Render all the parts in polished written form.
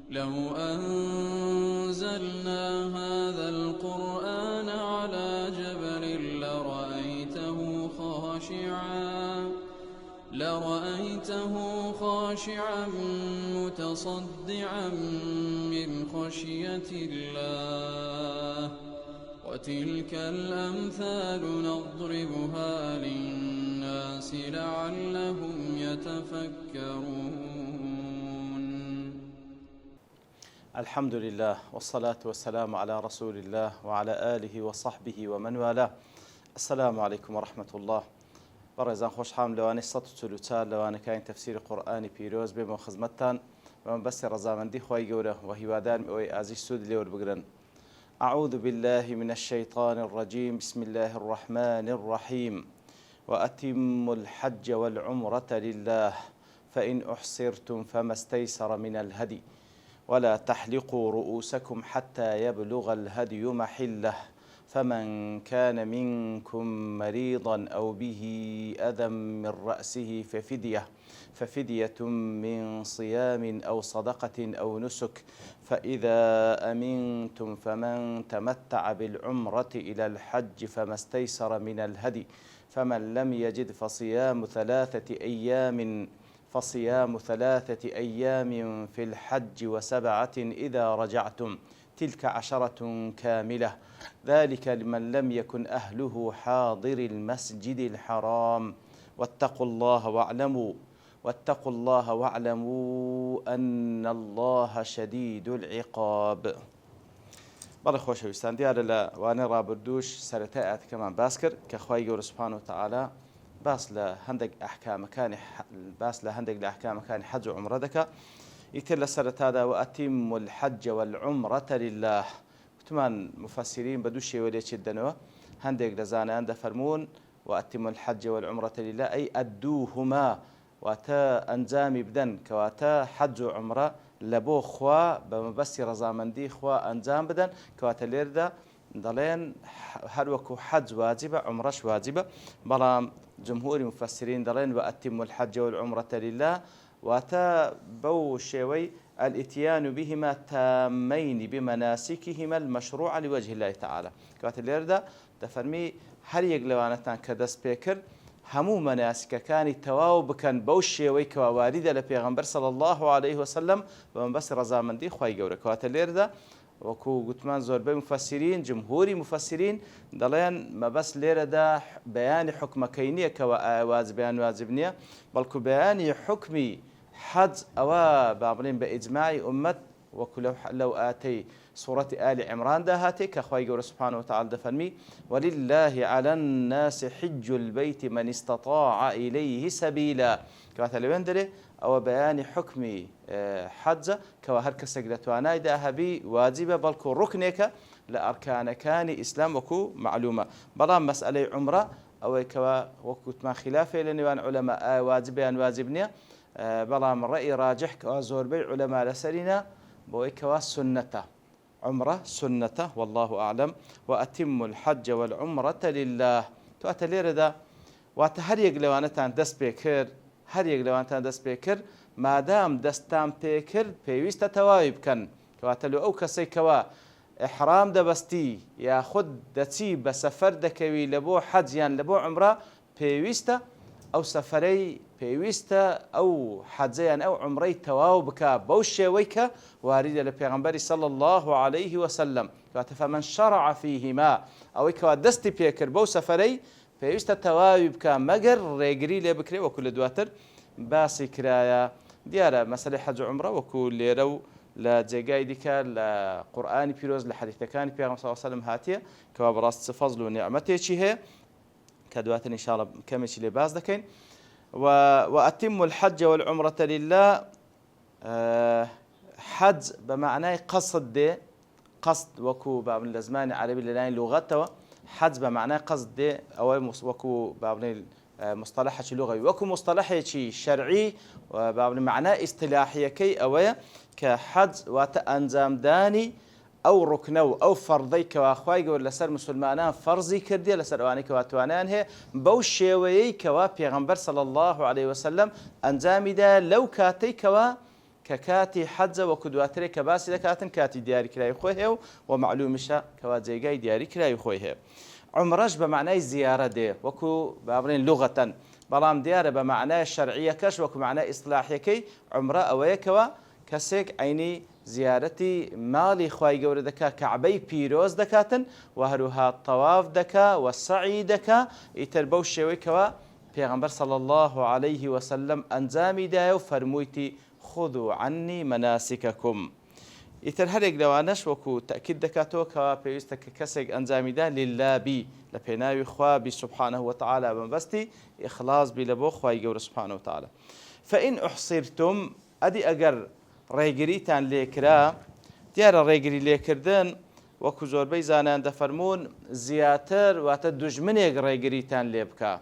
لو أنزلنا هذا القرآن على جبل لرأيته خاشعا متصدعا من خشية الله. وتلك الأمثال نضربها للناس لعلهم يتفكرون. الحمد لله والصلاة والسلام على رسول الله وعلى آله وصحبه ومن والاه. السلام عليكم ورحمة الله. بەڕێزان خۆشحام لەوانەی 144 لەوانەکانی تەفسیری قورئانی پیرۆز بێمە خزمەتتان بەم بەستی ڕەزامەندی خوای گەورە و هیوادارم ئەوەی ئازیز سوود لێوەربگرن. أعوذ بالله من الشيطان الرجيم. بسم الله الرحمن الرحيم. وأتموا الحج والعمرة لله فإن أحصرتم فما استيسر من الهدي ولا تحلقوا رؤوسكم حتى يبلغ الهدي محله فمن كان منكم مريضا أو به أذى من رأسه ففدية من صيام أو صدقة أو نسك فإذا أمنتم فمن تمتع بالعمرة إلى الحج فما استيسر من الهدي فمن لم يجد فصيام ثلاثة أيام في الحج وسبعة إذا رجعتم تلك 10 كاملة ذلك لمن لم يكن أهله حاضر المسجد الحرام واتقوا الله واعلموا أن الله شديد العقاب. بەڵێ خۆشەویستان، دیارە لە وانەی ڕابردووش سەرەتای ئاەتەکەمان باس کرد کە خوای گەورە سوبحانەهو وتەعالا باس لە هەندێک لە ئەحکامەکانی حەج و عومرە دەکات. ئیتر لە سەرەتادا وأتموا الحج والعمرة لله. وتمان مفسرین بە دوو شێوە لێچێت دەنەوە. هەندێک لە زانایان دەفەرمونون وأتموا الحج والعمرة لله أي أدوهما، واتە ئەنجامی بدەن کەواتە حەج و عومرە لە بۆ خوا بە مەبەستی ڕەزامەندی خوا ئەنجام بدەن، کەواتە لێردا دەڵێن هەروەکو حەج واجبە عومرەش واجبە، بەڵام جمهوری مفسرین دەڵێن وأتموا الحج والعمرة لله واتە بەو شێوەی الاتيان بهما تامين بمناسكهما المشروع لوجه الله تعالى. کەواتە لێردا دەفەرمی هەر یەک لەوانەتان کە دەست پێ کرد هەموو مەناسکەکانی تەواو بکەن بەو شێوەی کەوا واریدە لە پێغەمبەر صلی الله عليه وسلم بە مەبەستی ڕەزامەندی خوای گەورە. کەواتە لێردا وەکو گوتمان زۆربەی مفسرین جمهوری مفسرین دەڵێن مەبەست لێرەدا بەیانی حکمەکەی نییە کەوا ئایا واجبیان واجب نییە، بەڵکو بەیانی حکمی حەج ئەوە با بڵێن بە ئیجماعی ئومەت وەکو لەو ئاتەی سوورەتی ئالی عیمراندا هاتێ کە خوای گەورە سوبحانەهو وتەعالا دەفەرمی ولله على الناس حج البيت من استطاع إليه سبيلا. کەواتە لەوێن دەرێ ئەوە بەیانی حکمی حەجە کەوا هەر کەسێک لە توانایدا هەبی واجبە، بەڵکو ڕوکنێکە لە ئەرکانەکانی ئیسلام وەکو معلومە. بەڵام مەسئلەی عومرە ئەوەی کەوا وەکو گوتمان خلافێ لە نێوان عولەما ئایا واجبیان واجب نییە، بەڵام ڕەئی ڕاجح کەوا زۆربەی عولەما لەسەرینە بۆی کەوا سنەتە، عمرة سنة والله أعلم. وأتموا الحج والعمرة لله. تواتە لێرەدا واتە هەر یەک لەوانەتان دەست پێ کرد مادام دەستان پێ کرد پێویستە تەواوی بکەن. کەواتە لە ئەو کەسەی کەوا ئیحرام دەبەستی یاخود دەچی بە سەفەر دەکەوی لە بۆ حەج یان لە بۆ عومرە پێویستە ئەو سەفەرەی پێویستە ئەو حەجەیان ئەو عومرەی تەواو بکە بەو شێوەی کە واریدە لە پێغەمبەری صلی الله عليه وسلم. کەواتە فەمەن شەرع فیهما ئەوەی کەوا دەستی پێکرد بەو سەفەرەی پێویستە تەواوی بکە مەگەر ڕێگری لێ بکرێ وەکو لە دواتر باسی کرایە. دیارە مەسەلەی حەج و عومرە وەکو لێرە و لە جێگای دیکە لە قورئانی پیرۆز لە حەدیثەکانی پێغەمبەر صلی الله علیه وسلم هاتیە کەوا بەڕاستی فەزڵ و نیعمەتێکی هەیە کە دواتر ئینشاءالله کەمێکی لێ باس دەکەین. وأتموا الحج والعمرة لله. حج بمعنى قصد دي، قصد وكو باب الزمان العربي للاين لغتها حج بمعنى قصد دي أو وكو باب مصطلح لغوي وكو مصطلح شرعي وباب معنى اصطلاحي كي أويا كحج وتأنزام داني أو ركنو أو فرضي كواخواي قول لسر مسلمانان فرضي كردي لسر أواني كواتوانان هي بوش شوي كوا بيغمبر صلى الله عليه وسلم أنزامي دا لو كاتي كوا کە کاتی حەجە وەکو دواترێک کە باسی دەکاتن کاتی دیاریکراوی خۆی هەیە و معلومیشە کەوا جێگای دیاریکراوی خۆی هەیە. عمرەش بە معنای زیارە دێ وەکو با بڵێن لوغەتەن، بەڵام دیارە بە معنای شەرعیەکەش وەکو معنای ئیسلاحیەکەی عمرە ئەوەیەکەوە کەسێک عینی زیارەتی ماڵی خوای گەورە دەکا، کەعبەی پیرۆز دەکاتن و هەروها تەواف دەکا و سەعی دەکا، ئیتر بەو شێوەیەکەوە پێغەمبەر صلی الله عليه وسلم ئەنجامی دایە و فەرموویتی خذوا عني مناسككم. ئیتر هەرێک لەوانەش وەکو تەکید دەکاتەوە کەوا پێویستە کە کەسێک ئەنجامیدا لله بی لە پێناوی خوا بی سبحانه وتعالى بەمبەستی ئیخلاص بی لە بۆ خوای گەورە سبحانه وتعالى. فإن أحصرتم ئەدی ئەگەر ڕێگریتان لێکرا، دیارە ڕێگری لێکردن وەکو زۆربەی زانایان دەفەرمون زیاتر واتە دوژمنێک ڕێگریتان لێ بکە،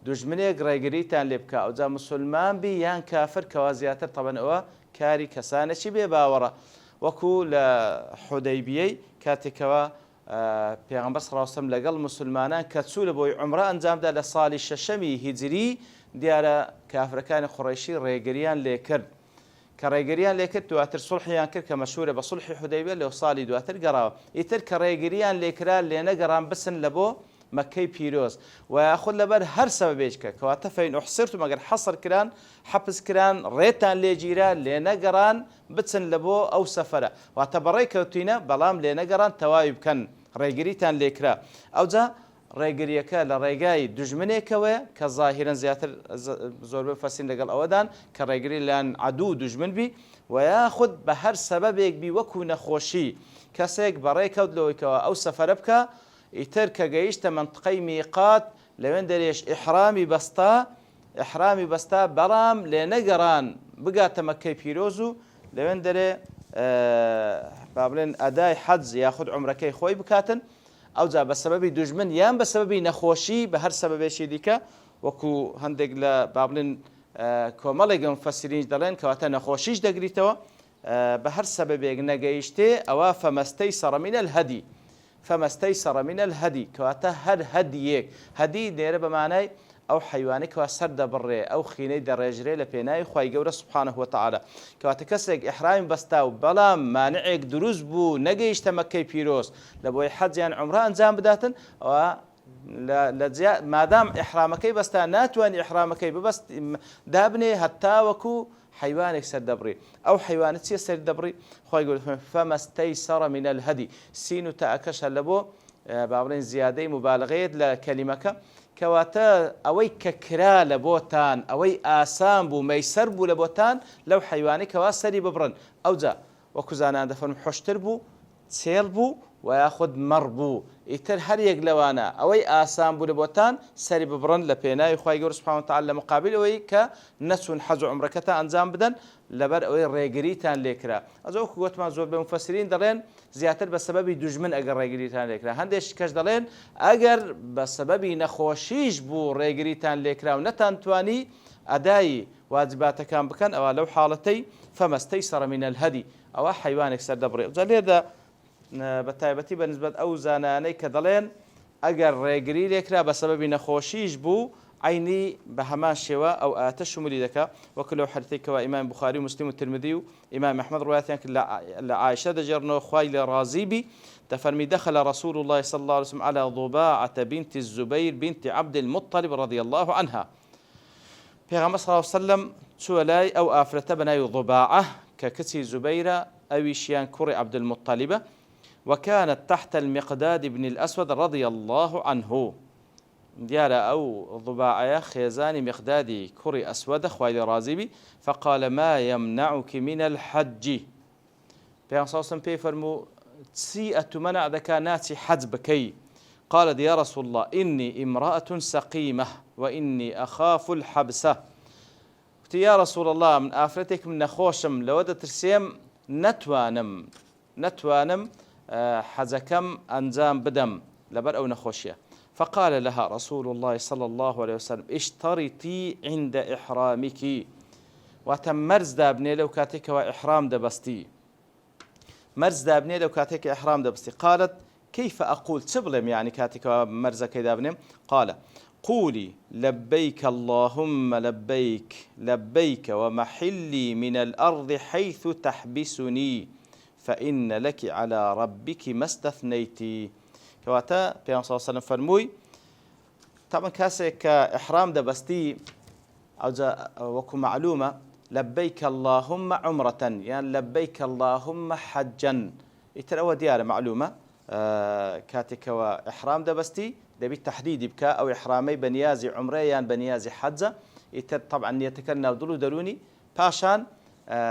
دوژمنێک ڕێگریتان لێ بکە، ئەوجا مسلمان بی یان کافر کەوا زیاتر تەبەن ئەوە کاری کەسانێکی بێ باوەڕە، وەکو لە حودەیبیەی کاتێکەوە پێغەمبەر صلی الله علیه وسلم لەگەڵ مسلمانان کە چوو لە بۆی عومرە ئەنجامدا لە ساڵی شەشەمی هیجری، دیارە کافرەکانی قوڕەیشی ڕێگریان لێ کرد کە ڕێگریان لێ کرد دواتر سڵحیان کرد کە مەشهورە بە سڵحی حودەیبیە لەو ساڵی دواتر گەڕاوە. ئیتر کە ڕێگریان لێکرا لێ نەگەڕان بسن لە بۆ مەکەی پیرۆز و یاخود لەبەر هەر سەبەبێکە کەواتە فەین ئوحسرتم ئەگەر حەسر کران حەبس کران ڕێتان لێگیرا لێ نەگەڕان بچن لە بۆ ئەو سەفەرە، واتە بەڕێ کەوتینە بەڵام لێ نەگەڕان تەواوی بکەن ڕێگریتان لێکرا. ئەوجا ڕێگریەکە لە ڕێگای دوژمنێکەوەیە کە ظاهیرەن زیاتر زۆربەی فەسین لەگەڵ ئەوەدان کە ڕێگری لایەن عەدوو دوژمن بی و یاخود بە هەر سەبەبێک بی وەکو نەخۆشی کەسێک بەڕێ کەوت لەوەیکەوە ئەو سەفەرە بکە، ئیتر کە گەیشتە منطقەی میقات لەوێن دەرێش ئیحرامی بەستا بەڵام لێ نەگەڕان بگاتە مەکەی پیرۆز و لەوێن دەرێ با بڵێن ئەدای حەج یاخود عومرەکەی خۆی بکاتن، ئەوجا بە سەبەبی دوژمن یان بە سەبەبی نەخۆشی بە هەر سەبەبێکی دیکە وەکو هەندێک لە با بڵێن کۆمەڵێک مفەسرین دەڵێن کەواتە نەخۆشیش دەگریتەوە بە هەر سەبەبێک نەگەیشتێ ئەوە فەمەستەیسەڕ من الهەدی، فەمەستەیسەڕ من الهەدی کەواتە هەر هەدیەک، هەدی دێرە بە مانای ئەو حیوانێک کەوا سەر دەبڕێ ئەو خینەی دەڕێژرێ لە پێناوی خوای گەورە سبحانه وتعالى، کەواتە کەسێک ئیحرامی بەستا و بەڵام مانعێک دروست بوو نەگەیشتە مەکەی پیرۆز لە بۆی حەج یان عومرە ئەنجام بداتن، ئەوە مادام ئیحرامەکەی بەستا ناتوانێت ئیحرامەکەی ببەست دابنێ هەتا وەکو حیوانێک سەر دەبڕی. ئەو حیوانە چیە سەر دەبڕی؟ خوای گەورە فەمەستەیسەڕ من الهەدی، سین و تاءەکەشە لە بۆ با بڵێن زیادەی مبالغەیەت لە کەلیمەکە، کەواتە ئەوەی کە کرا لە بۆتان ئەوەی ئاسان بوو مەیسەر بوو لە بۆتان لەو حیوانەی کەوا سەری ببڕن، ئەوجا وەکو زانایان دەفەرمون حوشتر بوو، چێڵ بوو و یاخود مەڕ بوو، ئیتر هەر یەک لەوانە ئەوەی ئاسان بوو لە بۆتان سەری ببڕن لە پێناوی خوای گەورە سبحانه وتعالى لە مقابل ئەوەی کە نەچوون حەج و عومرەکەتان ئەنجام بدەن لەبەر ئەوەی ڕێگریتان لێکرا. ئەجا وەکو گوتمان زۆر بە مفەسرین دەڵێن زیاتر بە سەبەبی دوژمن ئەگەر ڕێگریتان لێکرا، هەندێک کەس دەڵێن ئەگەر بە سەبەبی نەخۆشیش بوو ڕێگریتان لێکرا و نەتانتوانی ئەدایی واجباتەکان بکەن ئەوە لەو حاڵەتەی فەمەستەیسەڕ من الهەدی ئەوە حیوانێک سەر دەبڕێ. جا لێردا بە تایبەتی بەنسبەت ئەو زانانەی کە دەڵێن ئەگەر ڕێگری لێکرا بە سەبەبی نەخۆشیش بوو عینی بە هەمان شێوە ئەو ئاتە شمولی دەکا، وەکو لەو حەدیثێکەوە ئیمام بوخاری و مسلم و ترمذی و ئیمام ئەحمەد ڕوایەتیان کرد لە عایشە دەجێڕنەوە خوای لێ ڕازی بی دەفەرمی دخل رسول الله صلى الله عليه وسلم على ضباعة بنت الزبير بنت عبد المطلب رضي الله عنها. پێغەمبەر صلى الله عليه وسلم چووە لای ئەو ئافرەتە بەناوی ضباعە کە کچی زوبەیرە ئەویشیان کوڕی عبد المطلبە، وكانت تحت المقداد بن الأسود رضي الله عنه. دیارە ئەو ضباعەیە خێزانی مقدادی کوڕی ئەسوەدە خوای لێ ڕازی بی، فقال ما يمنعك من الحج. پێغەمبەر صلی الله عليه وسلم پێی فەرموو چی ئەتومەنع دەکا ناچی حەج بکەی؟ قالت يا رسول الله إني امرأة سقيمة وإني أخاف الحبسة. قلت يا رسول الله من ئافرەتێک من نەخۆشم لەوە دەترسێم نەتوانم حەجەکەم ئەنجام بدەم لەبەر ئەو نەخۆشیە. فقال لها رسول الله صلى الله عليه وسلم اشترطي عند إحرامك. واتە مەرز دابنێ لەو کاتێکەوە ئیحرام دەبەستی، مەرز دابنێ لەو کاتێک ئیحرام دەبەستی. قالت كيف أقول چ بڵێم یعنی کاتێکەوە مەرزەکەی دابنێم؟ قال قولي لبيك اللهم لبيك لبيك ومحلي من الأرض حيث تحبسني فإن لك على ربك ما استثنيتي. كواتا بيان صلى الله عليه وسلم فرموي طبعا كاسك إحرام دبستي أو وكو معلومة لبيك اللهم عمرة يعني لبيك اللهم حجا يترى ديار معلومة كاتك وإحرام دبستي دبي تحديد بك أو إحرامي بنيازي عمريان بنيازي حجة يتر طبعا يتكلنا ودلو دروني باشان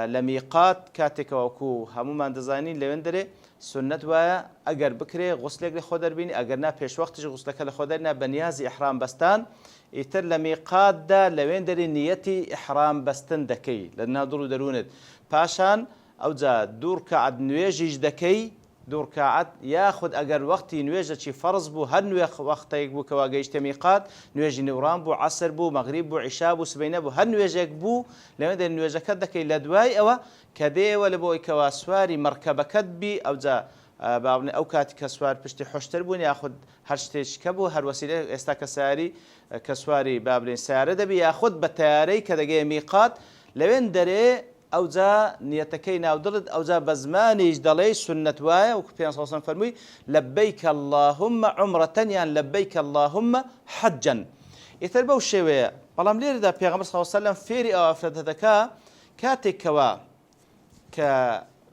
لميقات كاتك وكو همومان دزاينين لوندري سنة ويا أجر بكري غسلك لخودر بيني أجرنا بيش وقتش غسلك لخودرنا بنيازي إحرام بستان يتر لميقات دا لوندري نيتي إحرام بستن دكي لأنها دلو دروند باشان أو جا دور كعد نويجيج دكي دور كعد ياخذ أجر وقتي نويجة شي فرض بو هل نويخ وقتي بو كواجيش ميقات نويجي نوران بو عصر بو مغرب بو عشاء بو سبينة بو هل نويجة بو لماذا نويجة كدك إلى دواي أو كدي ولا بو كواسواري مركبة كدبي أو جا بابن أو كاتي كسوار بشتي حشتر بون ياخذ هرشتيش كبو هر وسيلة استكساري كسواري بابن سعر دبي ياخذ بتياري كدجي ميقات لوين دري أو جا نيتكينا أو دلد أو جا بزمان يجدلي سنة وايا وكفيان صلى الله عليه وسلم فرمي لبيك اللهم عمرة يعني لبيك اللهم حجا يتربوا الشيوية بلام لير دا بيغمبر صلى الله عليه وسلم فيري أو أفرد هذاك كاتك كوا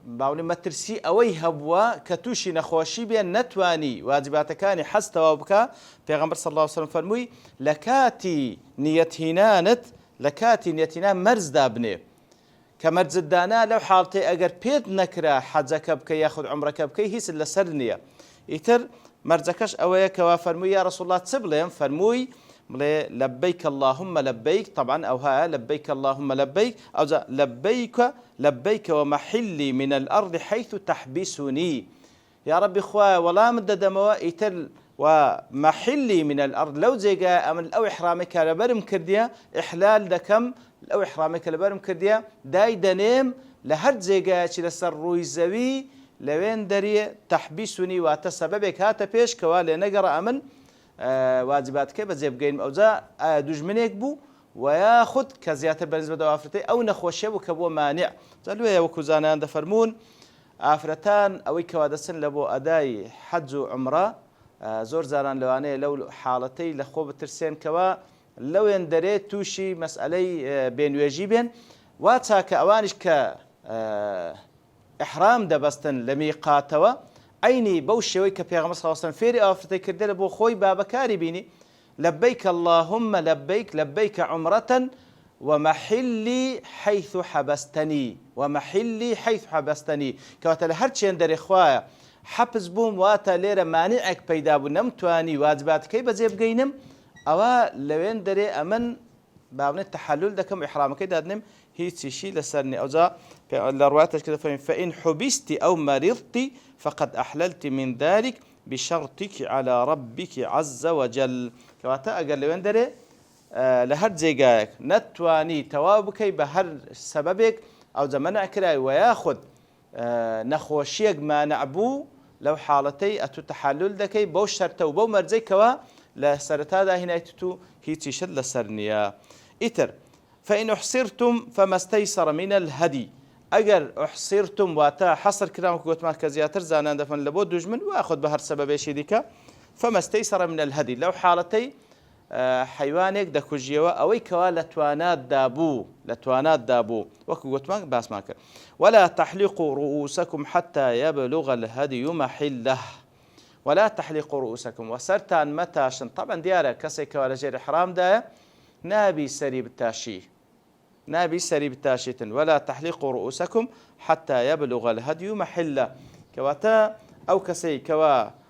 باوني مترسي أوي هبوا كتوشي نخوشي بيان نتواني واجباتكاني حستوا وبكا بيغمبر صلى الله عليه وسلم فرمي لكاتي نيتهنانت لكاتي نيتهنان مرز دابني كمرز الدانا لو حالتي أجر بيت نكرة حجك بكي ياخذ عمرك بكي هيس اللي سرنية يتر مرزكش أويا كوا فرمي يا رسول الله تسبلهم فرموي لبيك اللهم لبيك طبعا أو ها لبيك اللهم لبيك أو لبيك لبيك ومحلي من الأرض حيث تحبسني يا ربي خوا ولا مد دموا يتر ومحلي من الأرض لو زيجا أمن أو إحرامك لبرم كرديا إحلال دكم أو إحرامك لبرم كرديا داي دنيم لهر زيجا شل سر رويزوي لوين دري تحبسني وتسببك هات بيش كوالي نجر أمن واجباتك بزيب جيم أوزا دجمنك بو وياخذ كزيات بالنسبة لوافرتي أو نخوشه وكبو مانع قالوا يا وكوزانا دفرمون آفرتان أو كوادسن لبو أداي حج وعمرة زور زاران لواني لو حالتي لخوب ترسين كوا لو يندري توشي مسألة بين واجبين واتاك أوانش ك إحرام دبستن لميقاتوا عيني بوشي كبيغمبر صلى الله عليه وسلم فيري آفرتي كردل بو خوي بابا كاري بيني لبيك اللهم لبيك لبيك عمرة ومحلي حيث حبستني ومحلي حيث حبستني كواتل هرتشي اندر إخوايا حبس بوم واتا ليرة مانعك بيدا بو نمتواني واجبات كي بزيب جينم أوا لوين دري أمن بابن التحلل دكم إحرام كي دادنم هي تشي لسرني أوزا الروايات كده فإن حبستي أو مرضتي فقد أحللت من ذلك بشرطك على ربك عز وجل كواتا أقل لوين دري لهر زيقاك نتواني توابكي بهر سببك أو زمنع كراي وياخد نخوشيك ما نعبو لو حالتي أتو تحلل دكي بو شرطة وبو مرزي كوا لسرتا دا هنا يتتو هي تشد لسرنيا إتر فإن أحصرتم فما استيسر من الهدي أجر أحصرتم واتا حصر كلامك قلت ما كزياتر زانان دفن لبو دجمن وأخذ بهر سبب شديك فما استيسر من الهدي لو حالتي حيوانك دكوجيوا أو كوا لتوانات دابو وكو قلت ما باس ماك ولا تحلقوا رؤوسكم حتى يبلغ الهدي محله ولا تحلقوا رؤوسكم وسرتان متاشن طبعا ديارة كسي كوا لجير إحرام دا نابي سري بالتاشي ولا تحلقوا رؤوسكم حتى يبلغ الهدي محله كواتا أو كسي كوا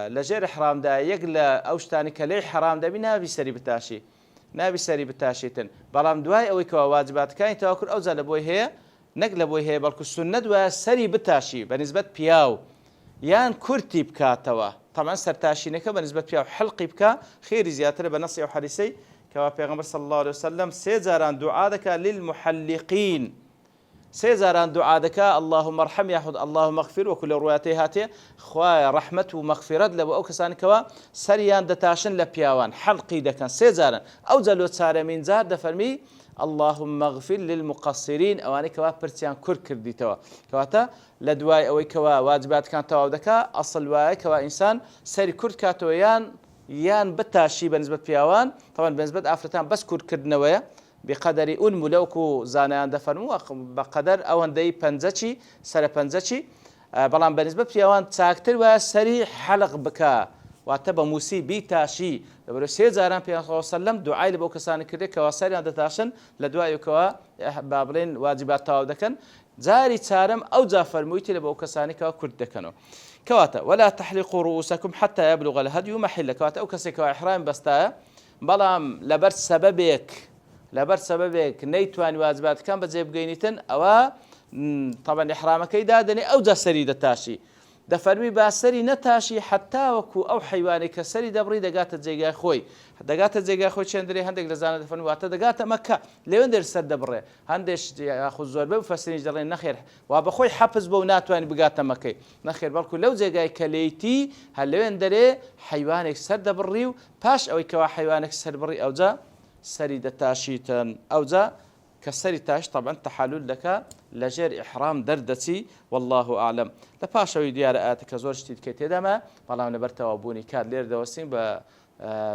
لجير حرام دا يقلا أوشتاني كلي حرام دا بنابي سري بالتاشي بلام دواي أو كوا واجبات كاين تواكل أو زال بوي هي نقل بوي هي بلكو السنة دوا سري بالتاشي بنسبة بياو يان كرتي بكاتوا طبعا سرتاشي نكا بنسبة بياو حلقي بكا خير زيادة بنصي أو حديثي كما بيغمبر صلى الله عليه وسلم سيزاران دعاء للمحلقين سيزاران دعاء دكا اللهم ارحم ياخذ اللهم اغفر وكل روايته هاتي خويا رحمة ومغفرة لبو أو كسان كوا سريان دتاشن لبياوان حلقي دكان سيزاران أو زلو سار من زار دفرمي اللهم اغفر للمقصرين أواني كوا برتيان كردي توا كواتا لدواي أو كوا واجبات كان توا دكا أصل واي كوا إنسان سري كرد كاتويان يان بتاشي بالنسبة بياوان طبعا بالنسبة أفرتان بس كرد نوايا بقدر أنمو لوكو زانيان دفرمو بقدر أوان دي پنزچي سر پنزچي بلان بالنسبة بياوان تاكتر وسري حلق بكا واتبا موسي بيتاشي لبرو سيزاران بيان صلى الله عليه وسلم دعاي لبو كسان كردي كواسريان دتاشن لدعاي كوا بابلين واجبات تاو دكن زاري تارم أو زافر مويتي لبو كسان كوا كرد دكنو كواتا ولا تحلقوا رؤوسكم حتى يبلغ الهدي محل كواتا أو كسي كوا إحرام بستا بلام لبر سببك نيتوان واجبات كان بجيب قينيتن أو طبعا إحرامك دادني أو جا سري دتاشي دفرمي باسري نتاشي حتى وكو أو حيوانك سري دبري دقات الزيقا خوي دقات الزيقا خوي شندري هندق لزانة دفرمي واتا دقات مكة ليون دير سر دبري هندش ياخذ زور بو فسرين جرين نخير وابخوي حفظ بو ناتوان بقات مكة نخير بالكو لو زيقا كليتي هل ليون دير حيوانك سر دبريو باش أو كوا حيوانك سر دبري أو جا سري دتاشيتن أو جا كسري تاش طبعا تحلل لك لجير إحرام دردتي والله أعلم لباشوي ديار آتك زور شتيد كي دما والله نبرتا وابوني كاد لير دوسين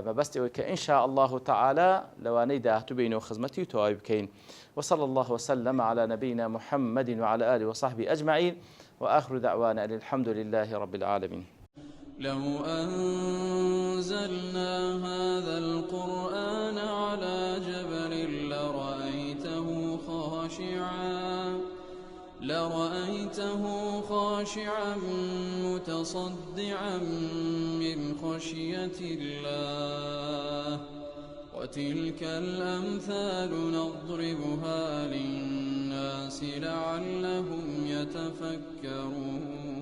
ببستي إن شاء الله تعالى لو نيدا تبين وخزمتي وتواب كين وصلى الله وسلم على نبينا محمد وعلى آله وصحبه أجمعين وآخر دعوانا الحمد لله رب العالمين. لو أنزلنا هذا القرآن على جبل لرأيته خاشعا متصدعا من خشية الله وتلك الأمثال نضربها للناس لعلهم يتفكرون